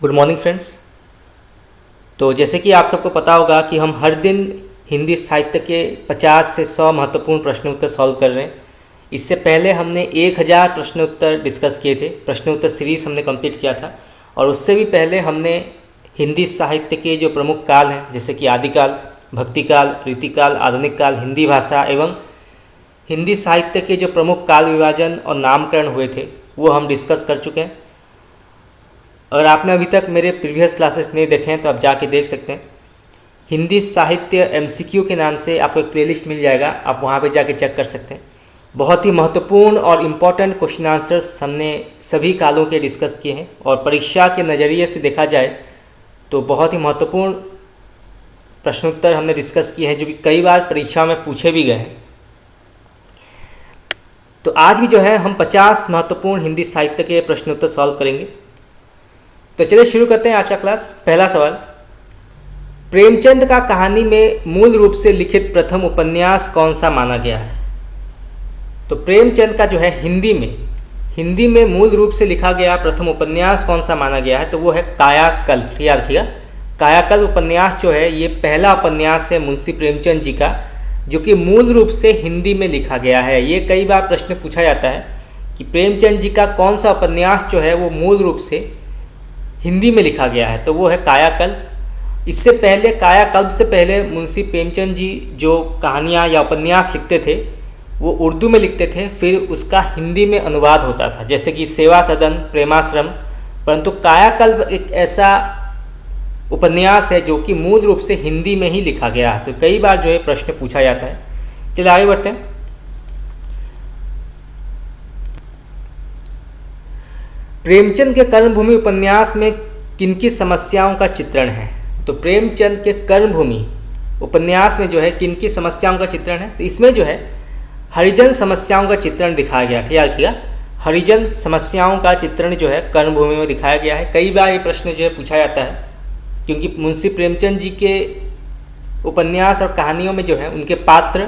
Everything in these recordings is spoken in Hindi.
Good morning friends. तो जैसे कि आप सबको पता होगा कि हम हर दिन हिंदी साहित्य के 50 से 100 महत्वपूर्ण प्रश्नोत्तर सॉल्व कर रहे हैं। इससे पहले हमने 1000 प्रश्नोत्तर डिस्कस किए थे, प्रश्नोत्तर सीरीज़ हमने कंप्लीट किया था। और उससे भी पहले हमने हिंदी साहित्य के जो प्रमुख काल हैं जैसे कि आदिकाल, भक्तिकाल, रीतिकाल, आधुनिक काल, हिंदी भाषा एवं हिंदी साहित्य के जो प्रमुख काल विभाजन और नामकरण हुए थे वो हम डिस्कस कर चुके हैं। अगर आपने अभी तक मेरे प्रीवियस क्लासेस नहीं देखे हैं तो आप जाके देख सकते हैं। हिंदी साहित्य MCQ के नाम से आपको एक प्लेलिस्ट मिल जाएगा, आप वहाँ पे जाके चेक कर सकते हैं। बहुत ही महत्वपूर्ण और इम्पॉर्टेंट क्वेश्चन आंसर्स हमने सभी कालों के डिस्कस किए हैं और परीक्षा के नज़रिए से देखा जाए तो बहुत ही महत्वपूर्ण प्रश्नोत्तर हमने डिस्कस किए हैं जो कि कई बार परीक्षा में पूछे भी गए हैं। तो आज भी जो है हम 50 महत्वपूर्ण हिंदी साहित्य के प्रश्नोत्तर सॉल्व करेंगे। तो चलिए शुरू करते हैं आज का क्लास। पहला सवाल, प्रेमचंद का कहानी में मूल रूप से लिखित प्रथम उपन्यास कौन सा माना गया है? तो प्रेमचंद का जो है हिंदी में मूल रूप से लिखा गया प्रथम उपन्यास कौन सा माना गया है? तो वो है कायाकल्प। याद रखिएगा, कायाकल्प उपन्यास जो है ये पहला उपन्यास है मुंशी प्रेमचंद जी का जो कि मूल रूप से हिंदी में लिखा गया है। ये कई बार प्रश्न पूछा जाता है कि प्रेमचंद जी का कौन सा उपन्यास जो है वो मूल रूप से हिंदी में लिखा गया है, तो वो है कायाकल्प। इससे पहले कायाकल्प से पहले मुंशी प्रेमचंद जी जो कहानियाँ या उपन्यास लिखते थे वो उर्दू में लिखते थे, फिर उसका हिंदी में अनुवाद होता था जैसे कि सेवा सदन, प्रेमाश्रम। परंतु कायाकल्प एक ऐसा उपन्यास है जो कि मूल रूप से हिंदी में ही लिखा गया है। तो कई बार जो है प्रश्न पूछा जाता है। चलिए आगे बढ़ते हैं। प्रेमचंद के कर्मभूमि उपन्यास में किनकी समस्याओं का चित्रण है? तो प्रेमचंद के कर्मभूमि उपन्यास में जो है किनकी समस्याओं का चित्रण है? तो इसमें जो है हरिजन समस्याओं का चित्रण दिखाया गया है। याद रखिएगा, हरिजन समस्याओं का चित्रण जो है कर्मभूमि में दिखाया गया है। कई बार ये प्रश्न जो है पूछा जाता है क्योंकि मुंशी प्रेमचंद जी के उपन्यास और कहानियों में जो है उनके पात्र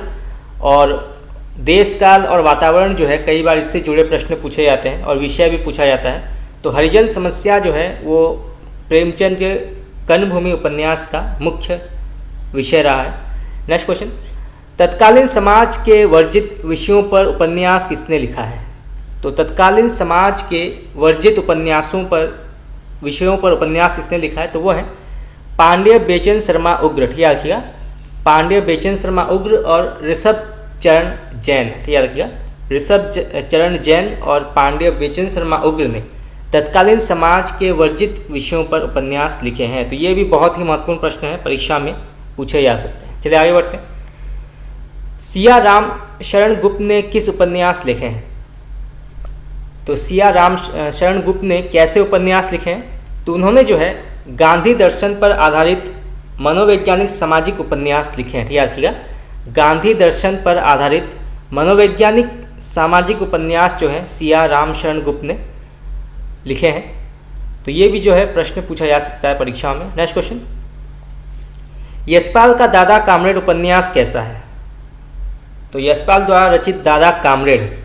और देश काल और वातावरण जो है कई बार इससे जुड़े प्रश्न पूछे जाते हैं और विषय भी पूछा जाता है। तो हरिजन समस्या जो है वो प्रेमचंद के कर्मभूमि उपन्यास का मुख्य विषय रहा है। नेक्स्ट क्वेश्चन, तत्कालीन समाज के वर्जित विषयों पर उपन्यास किसने लिखा है? तो तत्कालीन समाज के वर्जित विषयों पर उपन्यास किसने लिखा है? तो वो है पांड्य बेचन शर्मा उग्र। याद रखिएगा, पांड्य बेचन शर्मा उग्र और ऋषभ चरण जैन। याद रखिएगा, ऋषभ चरण जैन और पांड्य बेचन शर्मा उग्र ने तत्कालीन समाज के वर्जित विषयों पर उपन्यास लिखे हैं। तो ये भी बहुत ही महत्वपूर्ण प्रश्न है, परीक्षा में पूछे जा सकते हैं। चलिए आगे बढ़ते हैं। सिया राम शरण गुप्त ने किस उपन्यास लिखे हैं? तो सिया राम शरण गुप्त ने कैसे उपन्यास लिखे हैं? तो उन्होंने जो है गांधी दर्शन पर आधारित मनोवैज्ञानिक सामाजिक उपन्यास लिखे हैं। याद रखिएगा, गांधी दर्शन पर आधारित मनोवैज्ञानिक सामाजिक उपन्यास जो है सिया राम शरण गुप्त ने लिखे हैं। तो ये भी जो है प्रश्न पूछा जा सकता है परीक्षा में। नेक्स्ट क्वेश्चन, यशपाल का दादा कामरेड उपन्यास कैसा है? तो यशपाल द्वारा रचित दादा कामरेड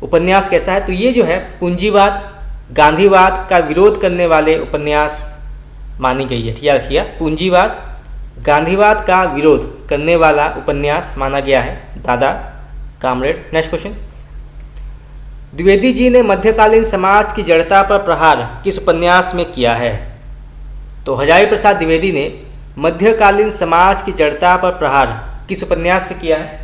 उपन्यास कैसा है? तो ये जो है पूंजीवाद, गांधीवाद का विरोध करने वाले उपन्यास मानी गई है। याद रखिएगा, पूंजीवाद, गांधीवाद का विरोध करने वाला उपन्यास माना गया है दादा comrade. Next question, Dwivedi ji ने मध्यकालीन समाज की जड़ता पर प्रहार किस उपन्यास में किया है? तो हजारी प्रसाद द्विवेदी ने मध्यकालीन समाज की जड़ता पर प्रहार किस उपन्यास से किया है?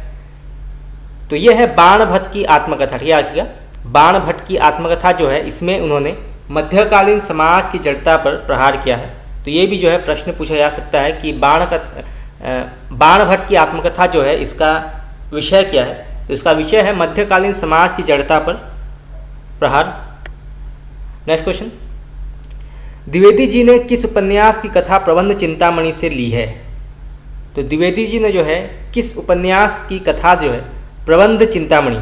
तो यह है बाण भट्ट की आत्मकथा। याद रखिएगा, बाण भट्ट की आत्मकथा जो है इसमें उन्होंने मध्यकालीन समाज की जड़ता पर प्रहार किया है। तो ये भी जो है प्रश्न पूछा जा सकता है कि बाण भट्ट की आत्मकथा जो है इसका विषय क्या है? तो इसका विषय है मध्यकालीन समाज की जड़ता पर प्रहार। नेक्स्ट क्वेश्चन, द्विवेदी जी ने किस उपन्यास की कथा प्रबंध चिंतामणि से ली है? तो द्विवेदी जी ने जो है किस उपन्यास की कथा जो है प्रबंध चिंतामणि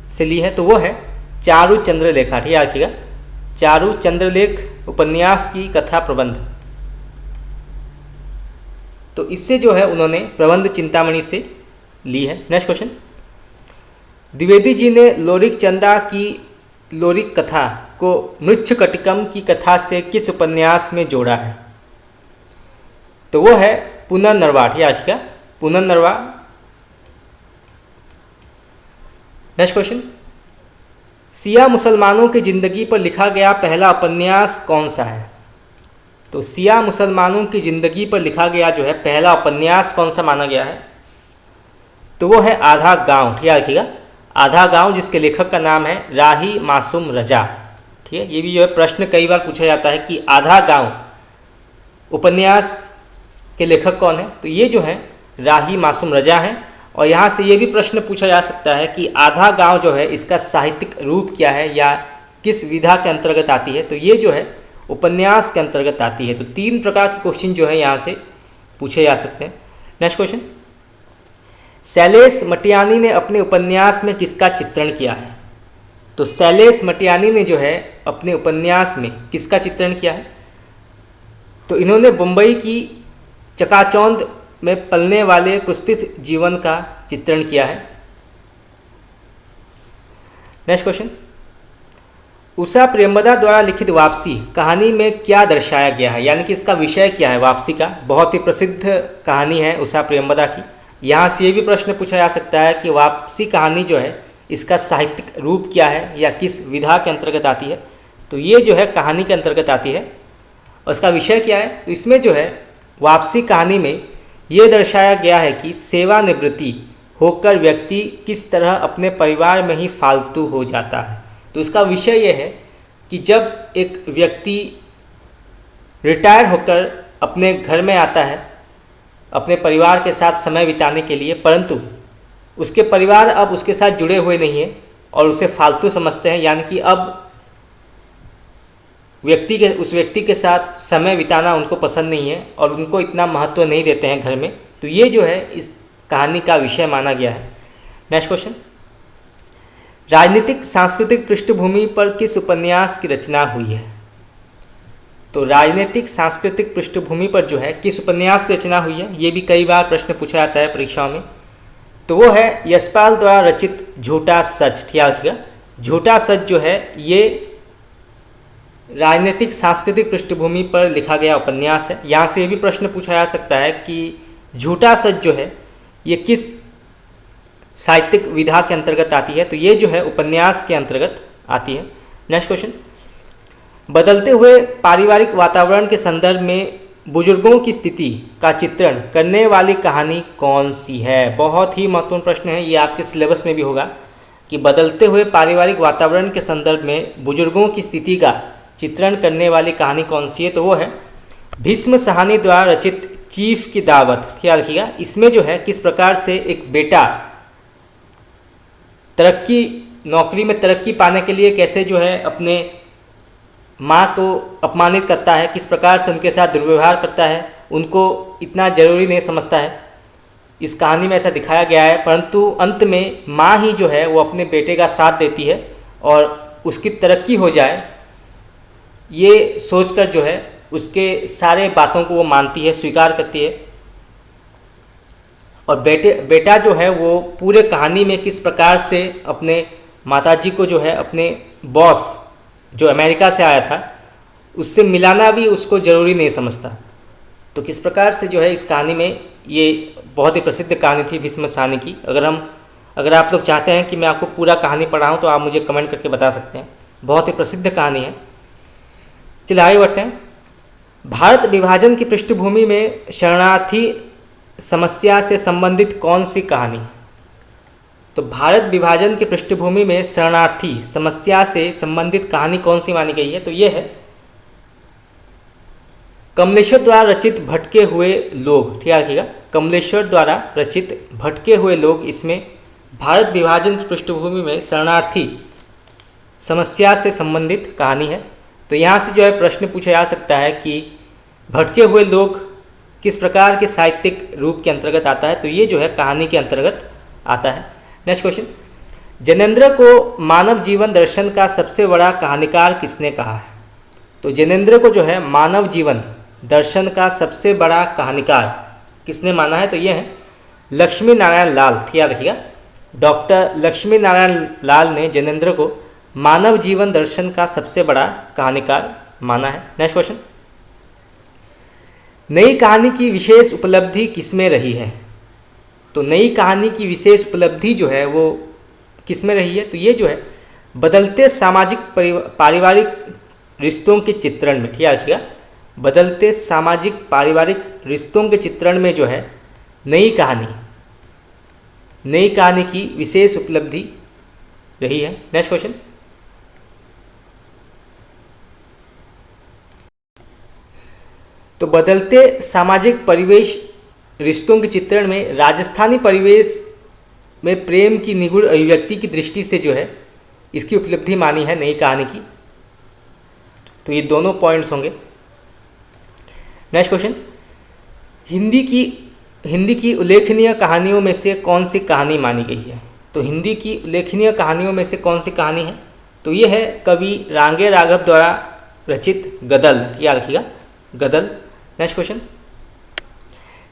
से ली है? तो वो है चारु चंद्रलेखा। याद रखिएगा, चारु चंद्रलेख उपन्यास की कथा प्रबंध। तो इससे जो है उन्होंने प्रबंध चिंतामणि से ली है। नेक्स्ट क्वेश्चन, द्विवेदी जी ने लोरिक चंदा की लोरिक कथा को मृच्छकटिकम की कथा से किस उपन्यास में जोड़ा है? तो वो है पुनर्नरवा। ठीक है, पुनर्नरवा। नेक्स्ट क्वेश्चन, शिया मुसलमानों की ज़िंदगी पर लिखा गया पहला उपन्यास कौन सा है? तो शिया मुसलमानों की ज़िंदगी पर लिखा गया जो है पहला उपन्यास कौन सा माना गया है? तो वो है आधा गांव। ठीक है, रखिएगा, आधा गांव, जिसके लेखक का नाम है राही मासूम रजा। ठीक है, ये भी जो है प्रश्न कई बार पूछा जाता है कि आधा गांव उपन्यास के लेखक कौन है? तो ये जो है राही मासूम रजा हैं। और यहाँ से ये भी प्रश्न पूछा जा सकता है कि आधा गांव जो है इसका साहित्यिक रूप क्या है या किस विधा के अंतर्गत आती है? तो ये जो है उपन्यास के अंतर्गत आती है। तो 3 प्रकार के क्वेश्चन जो है यहाँ से पूछे जा सकते हैं। नेक्स्ट क्वेश्चन, शैलेश मटियानी ने अपने उपन्यास में किसका चित्रण किया है? तो शैलेश मटियानी ने जो है अपने उपन्यास में किसका चित्रण किया है? तो इन्होंने मुंबई की चकाचौंध में पलने वाले कुत्सित जीवन का चित्रण किया है। नेक्स्ट क्वेश्चन, उषा प्रेमवदा द्वारा लिखित वापसी कहानी में क्या दर्शाया गया है, यानी कि इसका विषय क्या है? वापसी का बहुत ही प्रसिद्ध कहानी है उषा प्रेमवदा की। यहाँ से ये भी प्रश्न पूछा जा सकता है कि वापसी कहानी जो है इसका साहित्यिक रूप क्या है या किस विधा के अंतर्गत आती है? तो ये जो है कहानी के अंतर्गत आती है। और इसका विषय क्या है? तो इसमें जो है वापसी कहानी में ये दर्शाया गया है कि सेवानिवृत्ति होकर व्यक्ति किस तरह अपने परिवार में ही फालतू हो जाता है। तो इसका विषय ये है कि जब एक व्यक्ति रिटायर होकर अपने घर में आता है अपने परिवार के साथ समय बिताने के लिए, परंतु उसके परिवार अब उसके साथ जुड़े हुए नहीं हैं और उसे फालतू समझते हैं, यानी कि अब उस व्यक्ति के साथ समय बिताना उनको पसंद नहीं है और उनको इतना महत्व नहीं देते हैं घर में। तो ये जो है इस कहानी का विषय माना गया है। नेक्स्ट क्वेश्चन, राजनीतिक सांस्कृतिक पृष्ठभूमि पर किस उपन्यास की रचना हुई है? तो राजनीतिक सांस्कृतिक पृष्ठभूमि पर जो है किस उपन्यास की रचना हुई है, ये भी कई बार प्रश्न पूछा जाता है परीक्षाओं में। तो वो है यशपाल द्वारा रचित झूठा सच। ठीक है, झूठा सच जो है ये राजनीतिक सांस्कृतिक पृष्ठभूमि पर लिखा गया उपन्यास है। यहाँ से ये भी प्रश्न पूछा जा सकता है कि झूठा सच जो है ये किस साहित्यिक विधा के अंतर्गत आती है? तो ये जो है उपन्यास के अंतर्गत आती है। नेक्स्ट क्वेश्चन, बदलते हुए पारिवारिक वातावरण के संदर्भ में बुजुर्गों की स्थिति का चित्रण करने वाली कहानी कौन सी है? बहुत ही महत्वपूर्ण प्रश्न है, ये आपके सिलेबस में भी होगा कि बदलते हुए पारिवारिक वातावरण के संदर्भ में बुजुर्गों की स्थिति का चित्रण करने वाली कहानी कौन सी है? तो वो है भीष्म साहनी द्वारा रचित चीफ की दावत। ख्याल रखिएगा, इसमें जो है किस प्रकार से एक बेटा नौकरी में तरक्की पाने के लिए कैसे जो है अपने माँ को अपमानित करता है, किस प्रकार से उनके साथ दुर्व्यवहार करता है, उनको इतना जरूरी नहीं समझता है। इस कहानी में ऐसा दिखाया गया है, परंतु अंत में माँ ही जो है वो अपने बेटे का साथ देती है और उसकी तरक्की हो जाए ये सोचकर जो है उसके सारे बातों को वो मानती है, स्वीकार करती है। और बेटा जो है वो पूरे कहानी में किस प्रकार से अपने माताजी को जो है अपने बॉस जो अमेरिका से आया था उससे मिलाना भी उसको ज़रूरी नहीं समझता। तो किस प्रकार से जो है इस कहानी में, ये बहुत ही प्रसिद्ध कहानी थी भीष्म साहनी की। अगर आप लोग चाहते हैं कि मैं आपको पूरा कहानी पढ़ाऊँ तो आप मुझे कमेंट करके बता सकते हैं। बहुत ही प्रसिद्ध कहानी है। चलिए आगे बढ़ते हैं। भारत विभाजन की पृष्ठभूमि में शरणार्थी समस्या से संबंधित कौन सी कहानी? तो भारत विभाजन की पृष्ठभूमि में शरणार्थी समस्या से संबंधित कहानी कौन सी मानी गई है? तो ये है कमलेश्वर द्वारा रचित भटके हुए लोग। ठीक है, रखिएगा, कमलेश्वर द्वारा रचित भटके हुए लोग। इसमें भारत विभाजन की पृष्ठभूमि में शरणार्थी समस्या से संबंधित कहानी है। तो यहाँ से जो है प्रश्न पूछा जा सकता है कि भटके हुए लोग किस प्रकार के साहित्यिक रूप के अंतर्गत आता है? तो ये जो है कहानी के अंतर्गत आता है। नेक्स्ट क्वेश्चन, जैनेन्द्र को मानव जीवन दर्शन का सबसे बड़ा कहानीकार किसने कहा है? तो जैनेन्द्र को जो है मानव जीवन दर्शन का सबसे बड़ा कहानीकार किसने माना है? तो ये है लक्ष्मी नारायण लाल। ठीक है, रखिएगा, डॉक्टर लक्ष्मी नारायण लाल ने जैनेन्द्र को मानव जीवन दर्शन का सबसे बड़ा कहानीकार माना है। नेक्स्ट क्वेश्चन, नई कहानी की विशेष उपलब्धि किसमें रही है? तो नई कहानी की विशेष उपलब्धि जो है वो किसमें रही है? तो ये जो है बदलते सामाजिक पारिवारिक रिश्तों के चित्रण में, ठीक है, बदलते सामाजिक पारिवारिक रिश्तों के चित्रण में जो है नई कहानी की विशेष उपलब्धि रही है। नेक्स्ट क्वेश्चन, तो बदलते सामाजिक परिवेश रिश्तों के चित्रण में राजस्थानी परिवेश में प्रेम की निगूढ़ अभिव्यक्ति की दृष्टि से जो है इसकी उपलब्धि मानी है नई कहानी की। तो ये दोनों पॉइंट्स होंगे। नेक्स्ट क्वेश्चन, हिंदी की उल्लेखनीय कहानियों में से कौन सी कहानी मानी गई है? तो हिंदी की उल्लेखनीय कहानियों में से कौन सी कहानी है? तो ये है कवि रांगे राघव द्वारा रचित गदल, याद रखिएगा, गदल। नेक्स्ट क्वेश्चन,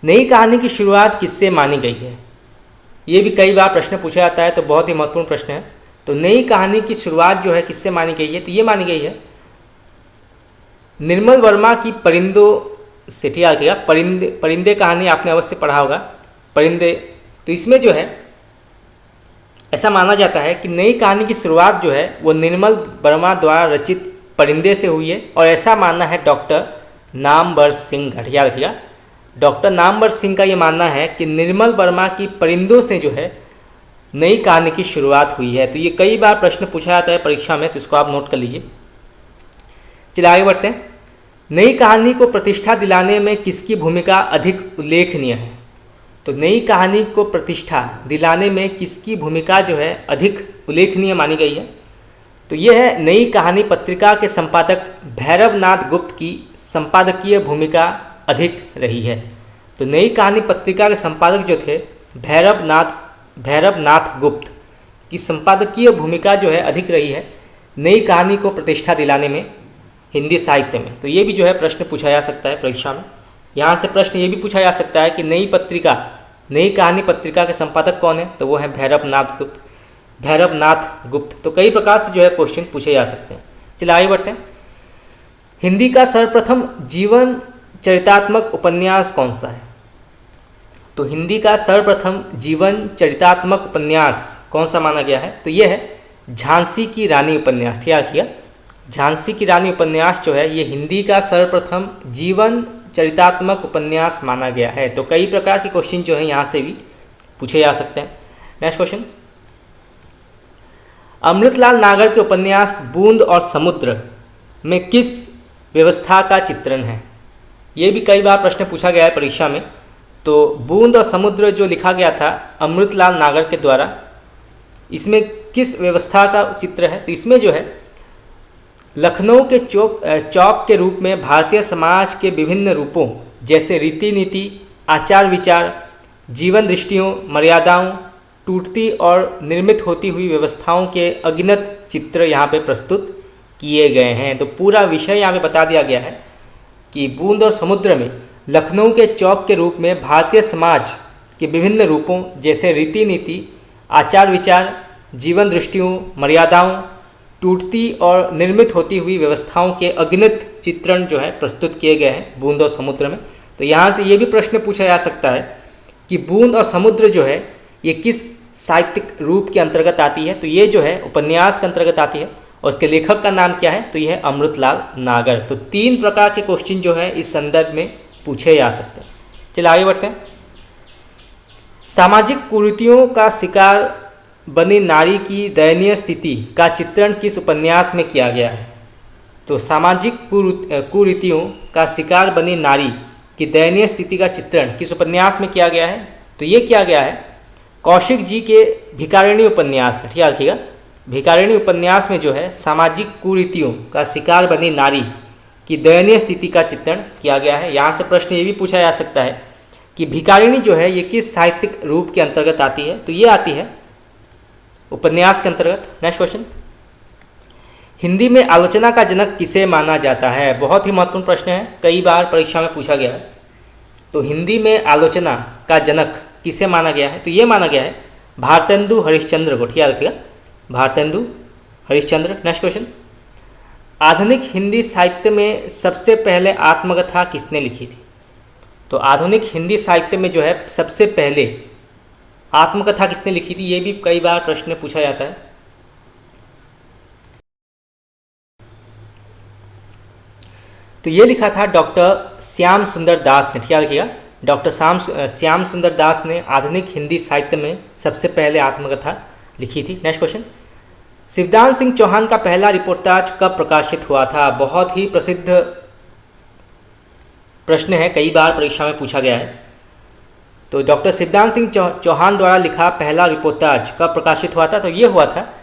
नई कहानी की शुरुआत किससे मानी गई है? ये भी कई बार प्रश्न पूछा जाता है, तो बहुत ही महत्वपूर्ण प्रश्न है। तो नई कहानी की शुरुआत जो है किससे मानी गई है? तो ये मानी गई है निर्मल वर्मा की परिंदों से, ठीक है, परिंदे कहानी आपने अवश्य पढ़ा होगा, परिंदे। तो इसमें जो है ऐसा माना जाता है कि नई कहानी की शुरुआत जो है वो निर्मल वर्मा द्वारा रचित परिंदे से हुई है, और ऐसा मानना है डॉक्टर नामवर सिंह का, याद रखिएगा, डॉक्टर नामवर सिंह का ये मानना है कि निर्मल वर्मा की परिंदों से जो है नई कहानी की शुरुआत हुई है। तो ये कई बार प्रश्न पूछा जाता है परीक्षा में, तो इसको आप नोट कर लीजिए। चलिए आगे बढ़ते हैं। नई कहानी को प्रतिष्ठा दिलाने में किसकी भूमिका अधिक उल्लेखनीय है? तो नई कहानी को प्रतिष्ठा दिलाने में किसकी भूमिका जो है अधिक उल्लेखनीय मानी गई है? तो यह है नई कहानी पत्रिका के संपादक भैरवनाथ गुप्त की संपादकीय भूमिका अधिक रही है। तो नई कहानी पत्रिका के संपादक जो थे भैरवनाथ गुप्त की संपादकीय भूमिका जो है अधिक रही है नई कहानी को प्रतिष्ठा दिलाने में हिंदी साहित्य में। तो ये भी जो है प्रश्न पूछा जा सकता है परीक्षा में। यहाँ से प्रश्न ये भी पूछा जा सकता है कि नई कहानी पत्रिका के संपादक कौन है? तो वो है भैरवनाथ गुप्त। तो कई प्रकार से जो है क्वेश्चन पूछे जा सकते हैं। चलिए आगे बढ़ते हैं। हिंदी का सर्वप्रथम जीवन चरितात्मक उपन्यास कौन सा है? तो हिंदी का सर्वप्रथम जीवन चरितात्मक उपन्यास कौन सा माना गया है? तो ये है झांसी की रानी उपन्यास। ठीक है, झांसी की रानी उपन्यास जो है ये हिंदी का सर्वप्रथम जीवन चरितात्मक उपन्यास माना गया है। तो कई प्रकार के क्वेश्चन जो है यहाँ से भी पूछे जा सकते हैं। नेक्स्ट क्वेश्चन, अमृतलाल नागर के उपन्यास बूंद और समुद्र में किस व्यवस्था का चित्रण है? ये भी कई बार प्रश्न पूछा गया है परीक्षा में। तो बूंद और समुद्र जो लिखा गया था अमृतलाल नागर के द्वारा, इसमें किस व्यवस्था का चित्र है? तो इसमें जो है लखनऊ के चौक के रूप में भारतीय समाज के विभिन्न रूपों जैसे रीति नीति, आचार विचार, जीवन दृष्टियों, मर्यादाओं, टूटती और निर्मित होती हुई व्यवस्थाओं के अगिनत चित्र यहाँ पे प्रस्तुत किए गए हैं। तो पूरा विषय यहाँ पे बता दिया गया है कि बूंद और समुद्र में लखनऊ के चौक के रूप में भारतीय समाज के विभिन्न रूपों जैसे रीति नीति, आचार विचार, जीवन दृष्टियों, मर्यादाओं, टूटती और निर्मित होती हुई व्यवस्थाओं के अगिनत चित्रण जो है प्रस्तुत किए गए हैं बूंद और समुद्र में। तो यहाँ से ये भी प्रश्न पूछा जा सकता है कि बूंद और समुद्र जो है ये किस साहित्यिक रूप के अंतर्गत आती है? तो ये जो है उपन्यास के अंतर्गत आती है और उसके लेखक का नाम क्या है? तो यह है अमृतलाल नागर। तो 3 प्रकार के क्वेश्चन जो है इस संदर्भ में पूछे जा सकते हैं। चलिए आगे बढ़ते हैं। सामाजिक कुरीतियों का शिकार बनी नारी की दयनीय स्थिति का चित्रण किस उपन्यास में किया गया है? तो सामाजिक कुरीतियों का शिकार बनी नारी की दयनीय स्थिति का चित्रण किस उपन्यास में किया गया है? तो ये किया गया है कौशिक जी के भिखारिणी उपन्यास में। ठीक है, रखिएगा, भिखारिणी उपन्यास में जो है सामाजिक कुरीतियों का शिकार बनी नारी की दयनीय स्थिति का चित्रण किया गया है। यहाँ से प्रश्न ये भी पूछा जा सकता है कि भिखारिणी जो है ये किस साहित्यिक रूप के अंतर्गत आती है? तो ये आती है उपन्यास के अंतर्गत। नेक्स्ट क्वेश्चन, हिंदी में आलोचना का जनक किसे माना जाता है? बहुत ही महत्वपूर्ण प्रश्न है, कई बार परीक्षा में पूछा गया है। तो हिंदी में आलोचना का जनक किसे माना गया है? तो ये माना गया है भारतेंदु हरिश्चंद्र को। ठीक है, रखिएगा, भारतेंदु हरिश्चंद्र। नेक्स्ट क्वेश्चन, आधुनिक हिंदी साहित्य में सबसे पहले आत्मकथा किसने लिखी थी? तो आधुनिक हिंदी साहित्य में जो है सबसे पहले आत्मकथा किसने लिखी थी, ये भी कई बार प्रश्न में पूछा जाता है। तो ये लिखा था डॉक्टर श्याम सुंदर दास ने। क्या लिखिएगा, डॉक्टर श्याम सुंदर दास ने आधुनिक हिंदी साहित्य में सबसे पहले आत्मकथा लिखी थी। नेक्स्ट क्वेश्चन, शिवदान सिंह चौहान का पहला रिपोर्टाज कब प्रकाशित हुआ था? बहुत ही प्रसिद्ध प्रश्न है, कई बार परीक्षा में पूछा गया है। तो डॉक्टर शिवदान सिंह चौहान द्वारा लिखा पहला रिपोर्टाज कब प्रकाशित हुआ था? तो ये हुआ था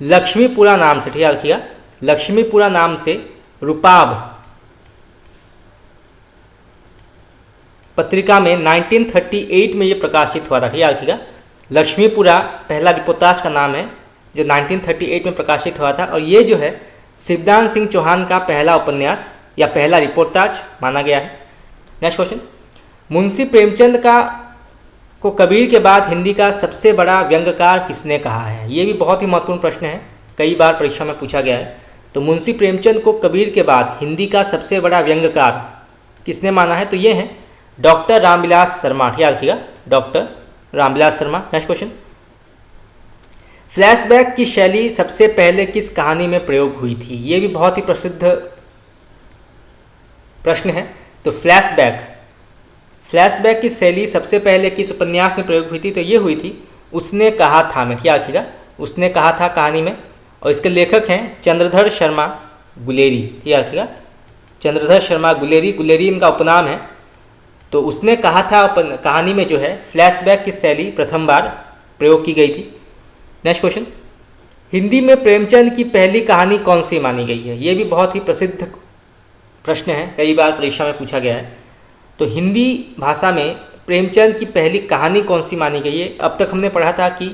लक्ष्मीपुरा नाम से। ठीक है, लिखिएगा, लक्ष्मीपुरा नाम से रूपाब पत्रिका में 1938 में ये प्रकाशित हुआ था। ठीक है, लिखिएगा, लक्ष्मीपुरा पहला रिपोर्टाज का नाम है जो 1938 में प्रकाशित हुआ था, और ये जो है शिवदान सिंह चौहान का पहला उपन्यास या पहला रिपोर्टाज माना गया है। नेक्स्ट क्वेश्चन, मुंशी प्रेमचंद को कबीर के बाद हिंदी का सबसे बड़ा व्यंग्यकार किसने कहा है? ये भी बहुत ही महत्वपूर्ण प्रश्न है, कई बार परीक्षा में पूछा गया है। तो मुंशी प्रेमचंद को कबीर के बाद हिंदी का सबसे बड़ा व्यंग्यकार किसने माना है? तो ये है डॉक्टर रामविलास शर्मा। याद रखिएगा, doctor Ramvilas Sharma. Next question, flashback की शैली सबसे पहले किस कहानी में प्रयोग हुई थी? ये भी बहुत ही प्रसिद्ध प्रश्न है। तो फ्लैशबैक की शैली सबसे पहले किस उपन्यास में प्रयोग हुई थी? तो ये हुई थी उसने कहा था में। क्या रखिएगा, उसने कहा था कहानी में, और इसके लेखक हैं चंद्रधर शर्मा गुलेरी। क्या रखिएगा, चंद्रधर शर्मा गुलेरी, गुलेरी इनका उपनाम है। तो उसने कहा था कहानी में जो है फ्लैशबैक की शैली प्रथम बार प्रयोग की गई थी। नेक्स्ट क्वेश्चन, हिंदी में प्रेमचंद की पहली कहानी कौन सी मानी गई है? ये भी बहुत ही प्रसिद्ध प्रश्न है, कई बार परीक्षा में पूछा गया है। तो हिंदी भाषा में प्रेमचंद की पहली कहानी कौन सी मानी गई है? अब तक हमने पढ़ा था कि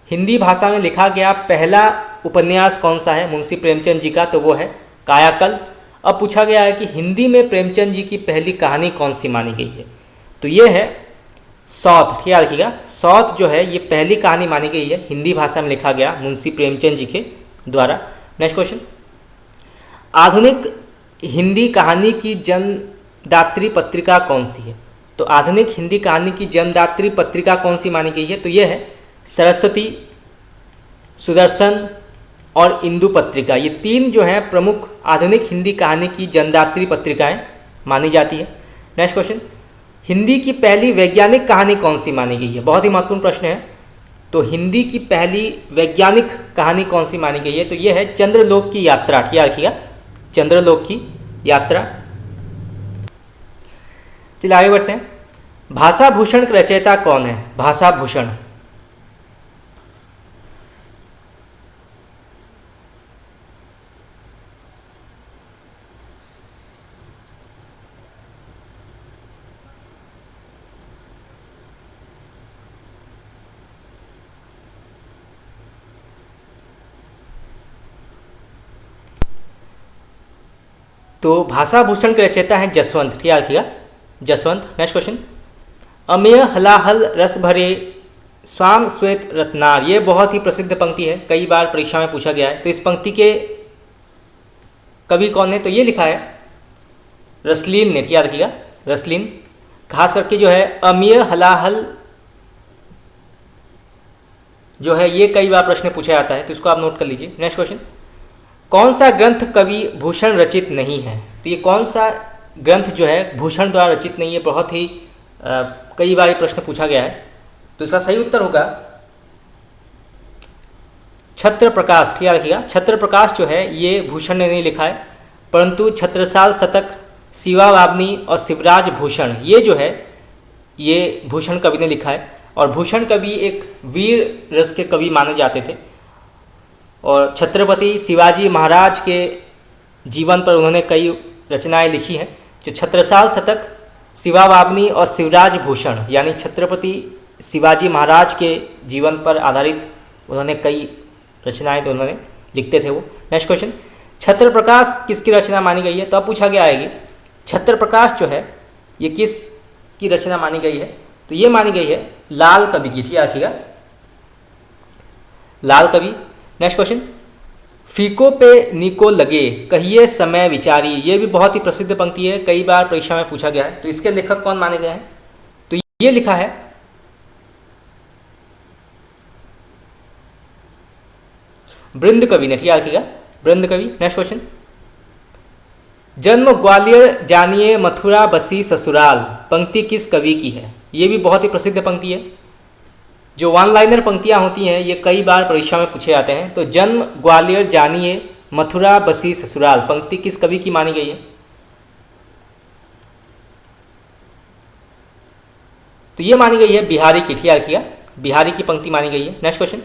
हिंदी भाषा में लिखा गया पहला उपन्यास कौन सा है मुंशी प्रेमचंद जी का? तो वो है कायाकल्प। अब पूछा गया है कि हिंदी में प्रेमचंद जी की पहली कहानी कौन सी मानी गई है? तो ये है सौत। याद रखिएगा, सौत जो है ये पहली कहानी मानी गई है, हिंदी भाषा में लिखा गया मुंशी प्रेमचंद जी के द्वारा। नेक्स्ट क्वेश्चन, आधुनिक हिंदी कहानी की जन्मदात्री पत्रिका कौन सी है? तो आधुनिक हिंदी कहानी की जन्मदात्री पत्रिका कौन सी मानी गई है? तो यह है सरस्वती, सुदर्शन और इंदु पत्रिका। ये तीन जो हैं प्रमुख आधुनिक हिंदी कहानी की जन्मदात्री पत्रिकाएं मानी जाती है। नेक्स्ट क्वेश्चन, हिंदी की पहली वैज्ञानिक कहानी कौन सी मानी गई है? बहुत ही महत्वपूर्ण प्रश्न है। तो हिंदी की पहली वैज्ञानिक कहानी कौन सी मानी गई है? तो यह है चंद्रलोक की यात्रा। याद रखिएगा, चंद्रलोक की यात्रा। चलिए आगे बढ़ते हैं। भाषा भूषण के रचयिता कौन है? भाषा भूषण, तो भाषा भूषण के रचयिता हैं जसवंत। याद रखिएगा, जसवंत। नेक्स्ट क्वेश्चन, अमेय हलाहल रस भरे स्वाम श्वेत रत्नार। ये बहुत ही प्रसिद्ध पंक्ति है, कई बार परीक्षा में पूछा गया है। तो इस पंक्ति के कवि कौन है? तो ये लिखा है रसलीन ने। याद रखिएगा, रसलीन। खास करके जो है अमेय हलाहल जो है ये कई बार प्रश्न पूछा जाता है, तो इसको आप नोट कर लीजिए। नेक्स्ट क्वेश्चन, कौन सा ग्रंथ कवि भूषण रचित नहीं है? तो ये कौन सा ग्रंथ जो है भूषण द्वारा रचित नहीं है? बहुत ही कई बार ये प्रश्न पूछा गया है। तो इसका सही उत्तर होगा छत्र प्रकाश। याद रखिएगा, छत्र प्रकाश जो है ये भूषण ने नहीं लिखा है, परंतु छत्रसाल शतक, शिवा बाबनी और शिवराज भूषण ये जो है ये भूषण कवि ने लिखा है। और भूषण कवि एक वीर रस के कवि माने जाते थे, और छत्रपति शिवाजी महाराज के जीवन पर उन्होंने कई रचनाएं लिखी हैं। जो छत्रसाल शतक, शिवा बाबनी और शिवराज भूषण यानी छत्रपति शिवाजी महाराज के जीवन पर आधारित उन्होंने कई रचनाएं तो उन्होंने लिखते थे वो। नेक्स्ट क्वेश्चन, छत्र प्रकाश किसकी रचना मानी गई है? तो अब पूछा गया है कि छत्र प्रकाश जो है ये किस की रचना मानी गई है? तो ये मानी गई है लाल कवि की। ठीक है, रखिएगा, लाल कवि। नेक्स्ट क्वेश्चन, फीको पे निको लगे कहिए समय विचारी, ये भी बहुत ही प्रसिद्ध पंक्ति है, कई बार परीक्षा में पूछा गया है। तो इसके लेखक कौन माने गए हैं? तो ये लिखा है बृंद कवि ने। याद रखिएगा, बृंद कवि। नेक्स्ट क्वेश्चन, जन्म ग्वालियर जानिए मथुरा बसी ससुराल, पंक्ति किस कवि की है? ये भी बहुत ही प्रसिद्ध पंक्ति है। जो वन लाइनर पंक्तियाँ होती हैं ये कई बार परीक्षा में पूछे जाते हैं। तो जन्म ग्वालियर जानिए मथुरा बसी ससुराल, पंक्ति किस कवि की मानी गई है? तो ये मानी गई है बिहारी की। ठीक है, बिहारी की पंक्ति मानी गई है। नेक्स्ट क्वेश्चन,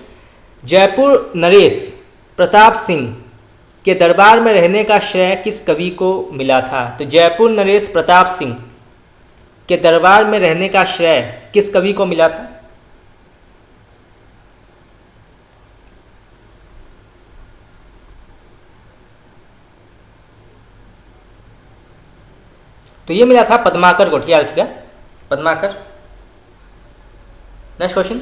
जयपुर नरेश प्रताप सिंह के दरबार में रहने का श्रेय किस कवि को मिला था? तो जयपुर नरेश प्रताप सिंह के दरबार में रहने का श्रेय किस कवि को मिला था? तो ये मिला था पद्माकर को। याद रखिएगा, पद्माकर। नेक्स्ट क्वेश्चन,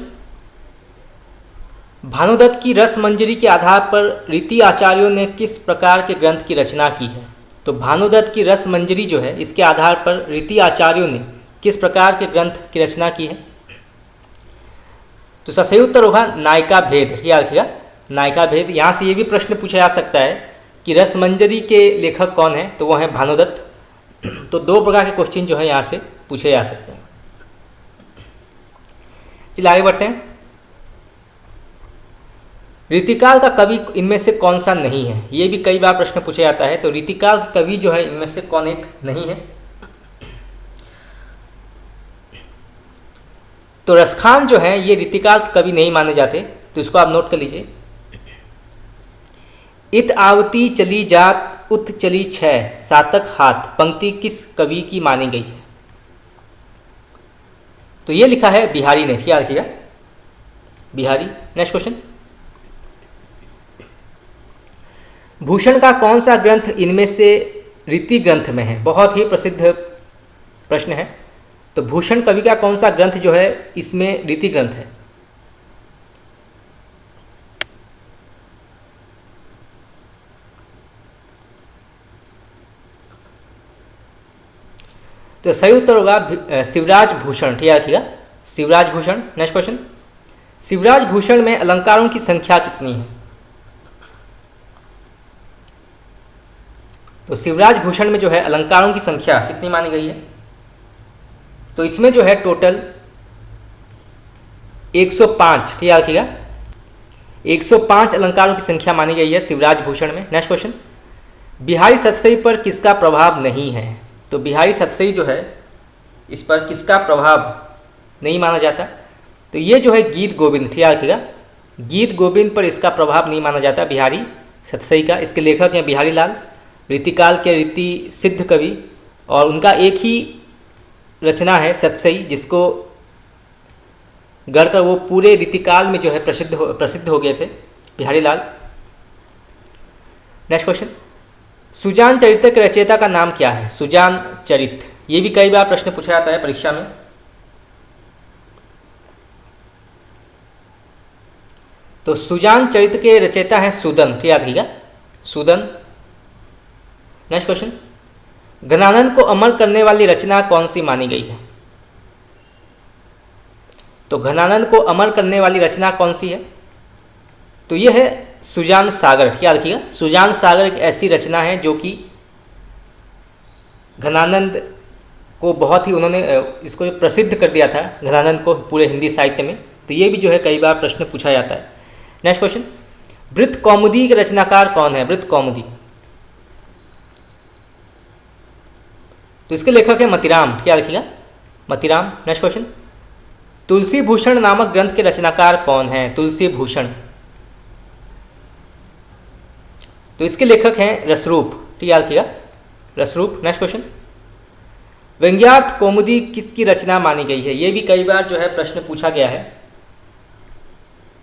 भानुदत्त की रस मंजरी के आधार पर रीति आचार्यों ने किस प्रकार के ग्रंथ की रचना की है? तो भानुदत्त की रस मंजरी जो है इसके आधार पर रीति आचार्यों ने किस प्रकार के ग्रंथ की रचना की है? तो सही उत्तर होगा नायिका भेद। याद रखिएगा, नायिका भेद। यहाँ से ये भी प्रश्न पूछा जा सकता है कि रस मंजरी के लेखक कौन है? तो वो है भानुदत्त। तो दो प्रकार के क्वेश्चन जो है यहाँ से पूछे जा सकते हैं। चलिए आगे बढ़ते हैं। रीतिकाल का कवि इनमें से कौन सा नहीं है? ये भी कई बार प्रश्न पूछा जाता है। तो रीतिकाल कवि जो है इनमें से कौन एक नहीं है? तो रसखान जो है ये रीतिकाल कवि नहीं माने जाते। तो इसको आप नोट कर लीजिए। इत आवती चली जात उत चली छह सातक हाथ, पंक्ति किस कवि की मानी गई है? तो ये लिखा है बिहारी ने। याद रखिएगा, बिहारी। नेक्स्ट क्वेश्चन, भूषण का कौन सा ग्रंथ इनमें से रीति ग्रंथ में है? बहुत ही प्रसिद्ध प्रश्न है। तो भूषण कवि का कौन सा ग्रंथ जो है इसमें रीति ग्रंथ है? तो सही उत्तर होगा शिवराज भूषण। ठीक है, शिवराज भूषण। नेक्स्ट क्वेश्चन, शिवराज भूषण में अलंकारों की संख्या कितनी है? तो शिवराज भूषण में जो है अलंकारों की संख्या कितनी मानी गई है? तो इसमें जो है टोटल 105। ठीक है, रखिएगा, 105 अलंकारों की संख्या मानी गई है शिवराज भूषण में। नेक्स्ट क्वेश्चन, बिहारी सतसई पर किसका प्रभाव नहीं है? तो बिहारी सतसई जो है इस पर किसका प्रभाव नहीं माना जाता? तो ये जो है गीत गोविंद। ठीक है, रखिएगा, गीत गोविंद पर इसका प्रभाव नहीं माना जाता बिहारी सतसई का। इसके लेखक हैं बिहारी लाल, रीतिकाल के रीति सिद्ध कवि, और उनका एक ही रचना है सतसई जिसको गढ़कर वो पूरे रीतिकाल में जो है प्रसिद्ध हो गए थे बिहारी लाल। नेक्स्ट क्वेश्चन, सुजान चरित्र के रचयिता का नाम क्या है? सुजान चरित्र, ये भी कई बार प्रश्न पूछा जाता है परीक्षा में। तो सुजान चरित्र के रचयिता हैं सूदन। ठीक याद रखिएगा, सूदन। नेक्स्ट क्वेश्चन, घनानंद को अमर करने वाली रचना कौन सी मानी गई है? तो घनानंद को अमर करने वाली रचना कौन सी है? तो यह है सुजान सागर। याद रखिएगा, सुजान सागर एक ऐसी रचना है जो कि घनानंद को बहुत ही उन्होंने इसको प्रसिद्ध कर दिया था, घनानंद को पूरे हिंदी साहित्य में। तो ये भी जो है कई बार प्रश्न पूछा जाता है। नेक्स्ट क्वेश्चन, वृत्त कौमुदी के रचनाकार कौन है? वृत्त कौमुदी, तो इसके लेखक है मतीराम। क्या लिखिएगा, मतीराम। नेक्स्ट क्वेश्चन, तुलसी भूषण नामक ग्रंथ के रचनाकार कौन है? तुलसी भूषण, तो इसके लेखक हैं रसरूप। ठीक याद रखिएगा, रसरूप। नेक्स्ट क्वेश्चन, व्यंग्यार्थ कौमुदी किसकी रचना मानी गई है? ये भी कई बार जो है प्रश्न पूछा गया है।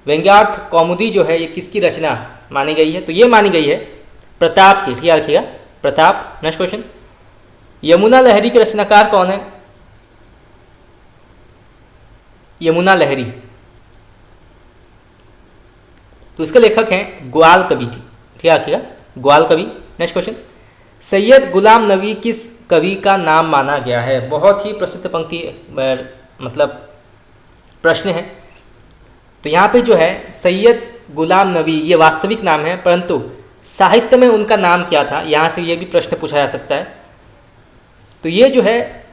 व्यंग्यार्थ कौमुदी जो है ये किसकी रचना मानी गई है? तो ये मानी गई है प्रताप की। ठीक याद रखिएगा, प्रताप। नेक्स्ट क्वेश्चन, यमुना लहरी के रचनाकार कौन है? यमुना लहरी, तो इसके लेखक हैं ग्वाल कवि। ठीक क्या रखिएगा, ग्वाल कवि। नेक्स्ट क्वेश्चन, सैयद गुलाम नबी किस कवि का नाम माना गया है? बहुत ही प्रसिद्ध पंक्ति मतलब प्रश्न है। तो यहाँ पे जो है सैयद गुलाम नबी ये वास्तविक नाम है, परंतु साहित्य में उनका नाम क्या था, यहाँ से ये भी प्रश्न पूछा जा सकता है। तो ये जो है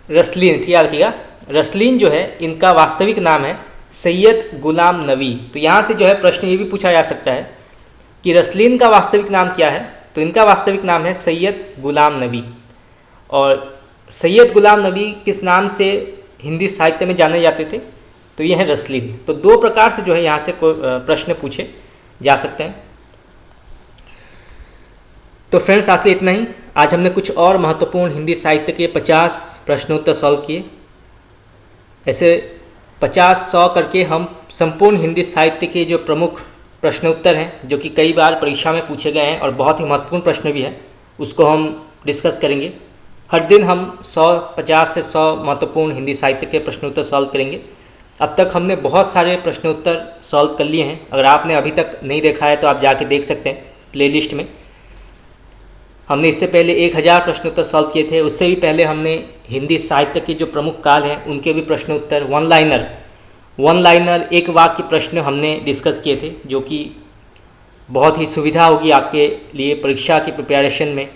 रसलीन, ठीक है रखिएगा, रसलीन जो है इनका वास्तविक नाम है सैयद गुलाम नबी। तो यहाँ से जो है प्रश्न ये भी पूछा जा सकता है कि रसलीन का वास्तविक नाम क्या है? तो इनका वास्तविक नाम है सैयद गुलाम नबी। और सैयद गुलाम नबी किस नाम से हिंदी साहित्य में जाने जाते थे? तो ये है रसलीन। तो दो प्रकार से जो है यहाँ से प्रश्न पूछे जा सकते हैं। तो फ्रेंड्स आज के इतना ही। आज हमने कुछ और महत्वपूर्ण हिंदी साहित्य के 50 प्रश्नोत्तर सॉल्व किए। ऐसे 50-100 करके हम संपूर्ण हिंदी साहित्य के जो प्रमुख प्रश्नोत्तर हैं, जो कि कई बार परीक्षा में पूछे गए हैं और बहुत ही महत्वपूर्ण प्रश्न भी हैं, उसको हम डिस्कस करेंगे। हर दिन हम 50 से 100 महत्वपूर्ण हिंदी साहित्य के प्रश्नोत्तर सॉल्व करेंगे। अब तक हमने बहुत सारे प्रश्नोत्तर सॉल्व कर लिए हैं। अगर आपने अभी तक नहीं देखा है तो आप जाके देख सकते हैं प्लेलिस्ट में। हमने इससे पहले 1000 प्रश्नोत्तर सॉल्व किए थे। उससे भी पहले हमने हिंदी साहित्य के जो प्रमुख काल हैं उनके भी प्रश्नोत्तर, वन लाइनर एक वाक्य प्रश्न हमने डिस्कस किए थे, जो कि बहुत ही सुविधा होगी आपके लिए परीक्षा की प्रिपरेशन में।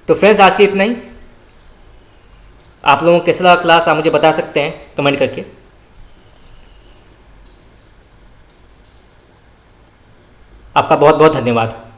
तो फ्रेंड्स आज के इतना ही। आप लोगों को कैसा लगा क्लास आप मुझे बता सकते हैं कमेंट करके। आपका बहुत बहुत धन्यवाद।